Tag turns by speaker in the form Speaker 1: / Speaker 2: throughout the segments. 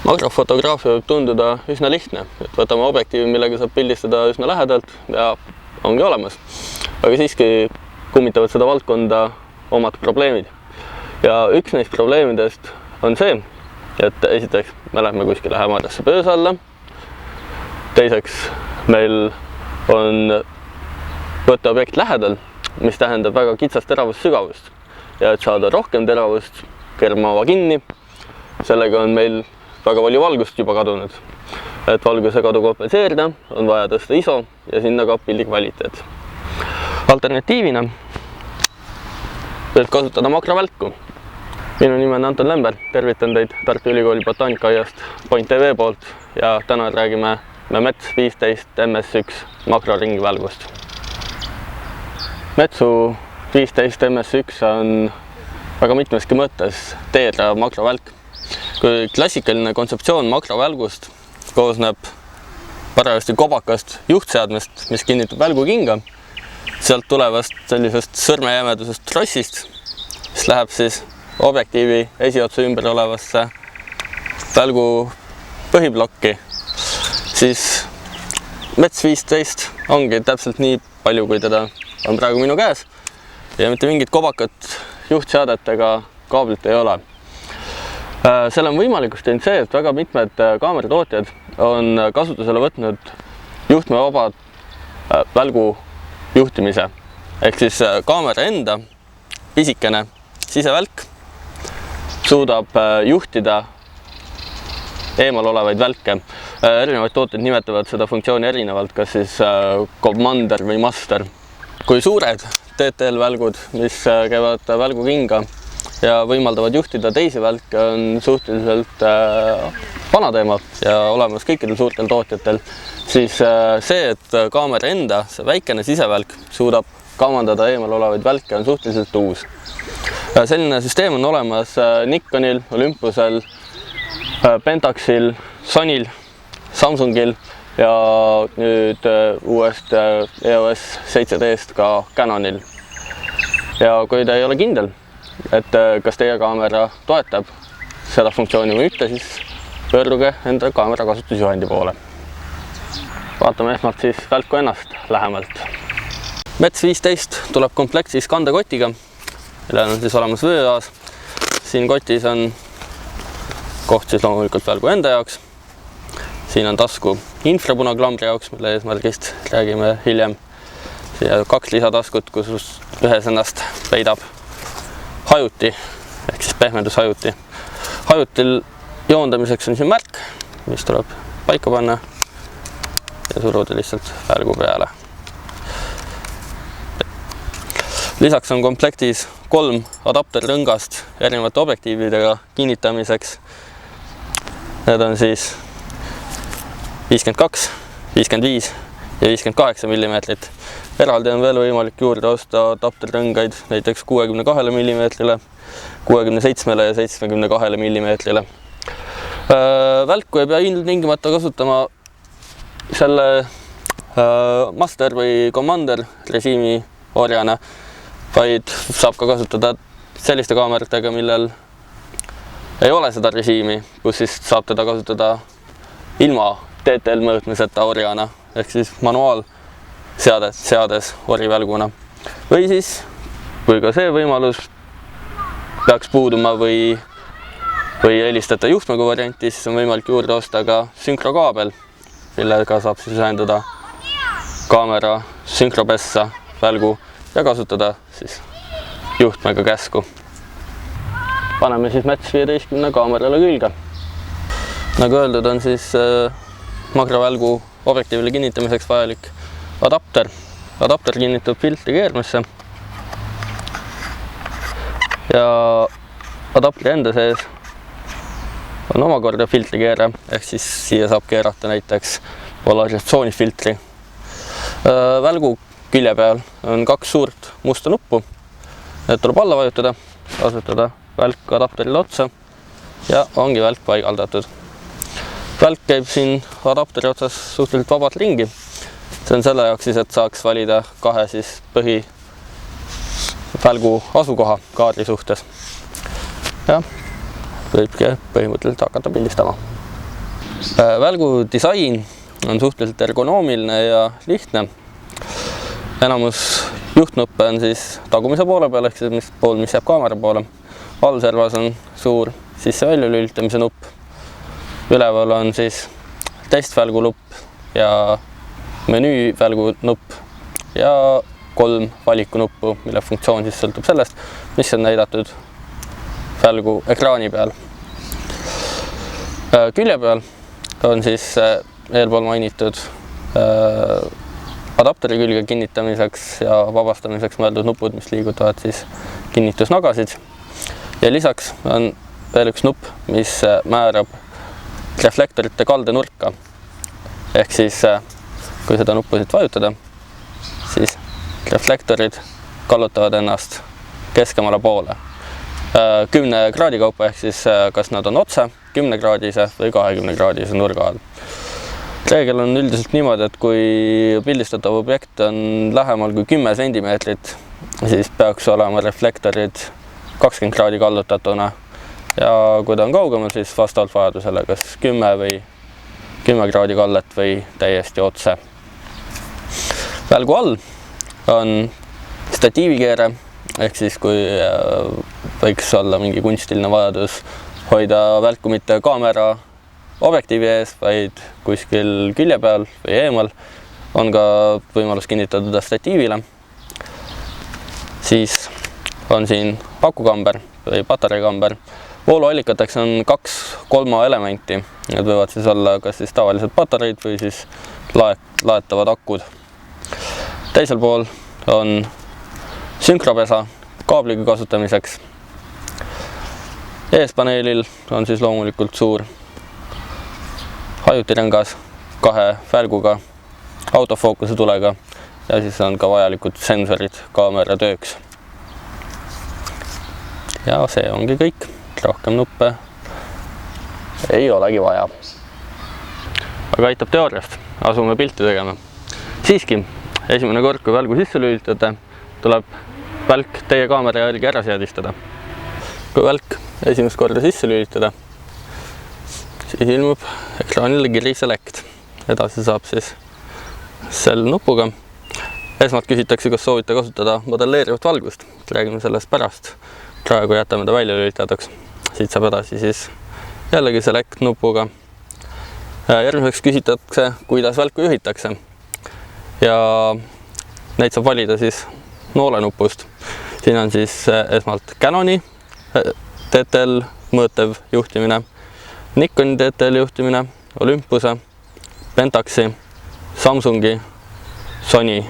Speaker 1: Makrofotograafia võib tunduda üsna lihtne, et võtame objektiivi, millega saab pildistada üsna lähedalt ja ongi olemas. Aga siiski kummitavad seda valdkonda omad probleemid. Ja üks neist probleemidest on see, et esiteks me lähme kuskile hämarasse pöösa alla. Teiseks meil on võtteobjekt lähedal, mis tähendab väga kitsast teravussügavust. Ja et saada rohkem teravust, keerame ava kinni. Sellega on meil väga palju valgust juba kadunud. Et valguse kadu kompenseerida, on vaja tõsta ISO ja sinna ka pildi kvaliteet. Alternatiivina võib kasutada makrovälku. Minu nimi on Anton Lember, tervitan teid Tartu Ülikooli botaanikaiast Point TV poolt ja täna räägime Mets 15 MS1 makroringvälgust. Metsu 15 MS1 on väga mitmeski mõttes teerav makrovälk. Kui klassikaline kontseptsioon makrovälgust koosneb parajasti kobakast juhtseadmest, mis kinnitab välgukinga, sealt tulevast sellisest sõrmejämedusest trossist, mis läheb siis objektiivi esiotsa ümber olevasse välgu põhiblokki, siis Mets 15 ongi täpselt nii palju, kui teda on praegu minu käes ja mitte mingit kobakat juhtseadet ega kaablit ei ole. Selle on võimalikuks teinud see, et väga mitmed kaameratootjad on kasutusele võtnud juhtmevaba välgu juhtimise. Ehk siis kaamera enda pisikene sisevälk suudab juhtida eemal olevaid välke. Erinevaid tooted nimetavad seda funktsiooni erinevalt, kas siis commander või master. Kui suured TTL-välgud, mis käivad välgukinga ja võimaldavad juhtida teisi välke, on suhteliselt vana teema ja olemas kõikidel suurtel tootjatel, siis see, et kaamera enda, see väikene sisevälk suudab kavandada eemal olevaid välke, on suhteliselt uus. Selline süsteem on olemas Nikonil, Olympusel, Pentaxil, Sonil, Samsungil ja nüüd uuest EOS 7D'st ka Canonil. Ja kui te ei ole kindel, et kas teie kaamera toetab seda funktsiooni või mitte, siis pöörduge enda kaamera kasutusjuhendi poole. Vaatame esmalt siis välku ennast lähemalt. Mets 15 tuleb komplektis kandekotiga, millel on siis olemas vööaas. Siin kotis on koht siis loomulikult välgu enda jaoks. Siin on tasku infrapunaklambri jaoks, mille eesmärgist räägime hiljem. Siin on 2 lisataskut, kus ühes ennast peidab hajuti, ehk siis pehmendushajuti. Hajutil joondamiseks on siin märk, mis tuleb paika panna ja suruda lihtsalt välgu peale. Lisaks on komplektis 3 adapterrõngast erinevate objektiividega kinnitamiseks. Need on siis 52, 55 ja 58 mm. Eraldi on veel võimalik juurde osta adapterrõngaid näiteks 62 mm, 67 ja 72 mm. Välku ei pea ilmtingimata kasutama selle master või commander režiimi orjana, vaid saab ka kasutada selliste kaameratega, millel ei ole seda režiimi, kus siis saab teda kasutada ilma TTL mõõtmiseta orjana, ehk siis manuaalseades orivälguna. Või siis, kui ka see võimalus peaks puuduma või helistada juhtmega varianti, siis on võimalik juurde osta ka sünkrokaabel, millega saab siis ühendada kaamera sünkropessa välgu ja kasutada siis juhtmega käsku. Paneme siis Mets 15 kaamerale külge. Nagu öeldud, on siis makrovälgu objektiivile kinnitamiseks vajalik adapter. Adapter kinnitub filtri keermesse ja adapteri enda sees on omakorda filtrikeere, ehk siis siia saab keerata näiteks polarisatsioonifiltri. Välgu külje peal on 2 suurt musta nuppu. Need tuleb alla vajutada, asetada välk adapterile otsa ja ongi välk paigaldatud. Välk käib siin adapteri otsas suhteliselt vabalt ringi. See on selle jaoks siis, et saaks valida 2 siis põhivälgu asukoha kaadri suhtes. Ja võibki põhimõtteliselt hakata pildistama. Välgu disain on suhteliselt ergonoomiline ja lihtne. Enamus juhtnuppe on siis tagumise poole peal, ehk siis pool, mis jääb kaamera poole. Allservas on suur sisse-välja lülitamise nupp. Üleval on siis testvälgu nupp ja menüüvälgu nupp ja 3 valikunuppu, mille funktsioon siis sõltub sellest, mis on näidatud välgu ekraani peal. Külje peal on siis eelpool mainitud adapteri külge kinnitamiseks ja vabastamiseks mõeldud nupud, mis liigutavad siis kinnitusnagasid. Ja lisaks on veel üks nupp, mis määrab reflektorite kaldenurka. Ehk siis, kui seda nuppu siit vajutada, siis reflektorid kallutavad ennast keskemale poole. 10 kraadi kaupa, ehk siis kas nad on otse 10-kraadise või 20-kraadise nurga all. Reegel on üldiselt niimoodi, et kui pildistatav objekt on lähemal kui 10 sentimeetrit, siis peaks olema reflektorid 20 kraadi kallutatuna. Ja kui ta on kaugemal, siis vastavalt vajadusele kas 10 või 10 kraadi kallet või täiesti otse. Välgu all on statiivikeere, ehk siis kui võiks olla mingi kunstiline vajadus hoida välku mitte kaamera objektiivi ees, vaid kuskil külje peal või eemal, on ka võimalus kinnitada statiivile. Siis on siin akukamber või patareikamber. Vooluallikateks on 2 kolmaelementi. Need võivad siis olla kas siis tavalised patareid või siis laetavad akud. Teisel pool on sünkropesa kaabliga kasutamiseks. Eespaneelil on siis loomulikult suur hajutirengas 2 välguga, autofookuse tulega ja siis on ka vajalikud sensorid kaamera tööks. Ja see ongi kõik. Rohkem nuppe ei olegi vaja. Aga aitab teooriast. Asume pilti tegema. Siiski, esimene kord, kui välgu sisse lülitada, tuleb välk teie kaamera järgi ära seadistada. Kui välk esimest korda sisse lülitada, siis ilmub ekraanile kiri Select. Edasi saab siis selle nupuga. Esmalt küsitakse, kas soovite kasutada modelleerivat valgust. Räägime sellest pärast. Praegu jätame ta välja lülitatuks. Siit saab edasi siis jällegi Select nupuga. Järgmiseks küsitakse, kuidas välku juhitakse. Ja neid saab valida siis noolenupust. Siin on siis esmalt Canoni TTL mõõtev juhtimine, Nikoni TTL juhtimine, Olympuse, Pentaxi, Samsungi, Sony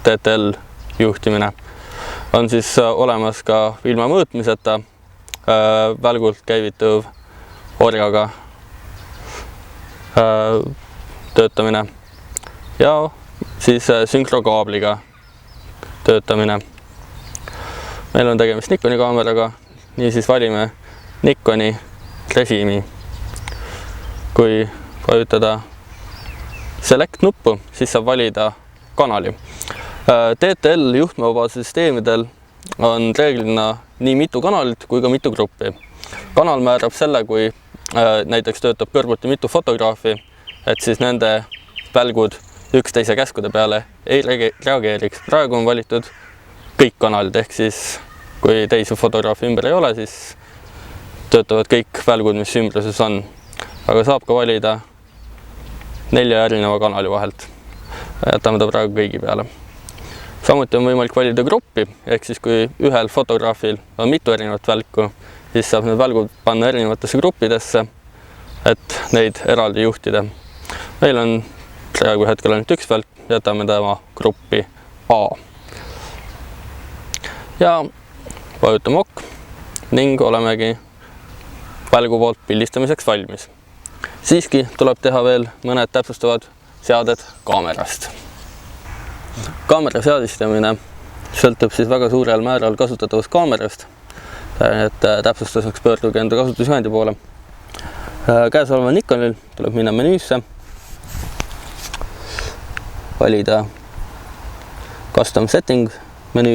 Speaker 1: TTL juhtimine. On siis olemas ka ilma mõõtmiseta välgult käivituv orjaga töötamine ja siis sünkrokaabliga töötamine. Meil on tegemist Nikoni kaameraga, nii siis valime Nikoni režiimi. Kui vajutada Select nuppu, siis saab valida kanali. TTL juhtmevabade süsteemidel on reeglina nii mitu kanalit kui ka mitu gruppi. Kanal määrab selle, kui näiteks töötab kõrvuti mitu fotograafi, et siis nende välgud üksteise käskude peale ei reageeriks. Praegu on valitud kõik kanalid, ehk siis kui teisi fotograafi ümber ei ole, siis töötavad kõik välgud, mis ümbruses on. Aga saab ka valida 4 erineva kanali vahelt. Jätame ta praegu kõigi peale. Samuti on võimalik valida gruppi, ehk siis kui ühel fotograafil on mitu erinevat välku, siis saab need välgud panna erinevatesse gruppidesse, et neid eraldi juhtida. Meil on praegu hetkel ainult üks välk, jätame tema gruppi A. Ja vajutame OK ning olemegi välgu poolt pildistamiseks valmis. Siiski tuleb teha veel mõned täpsustavad seaded kaamerast. Kaamera seadistamine sõltub siis väga suurel määral kasutatavast kaamerast, et täpsustuseks pöörduge enda kasutusjuhendi poole. Käesoleva Nikonil tuleb minna menüüsse, valida Custom Setting menüü.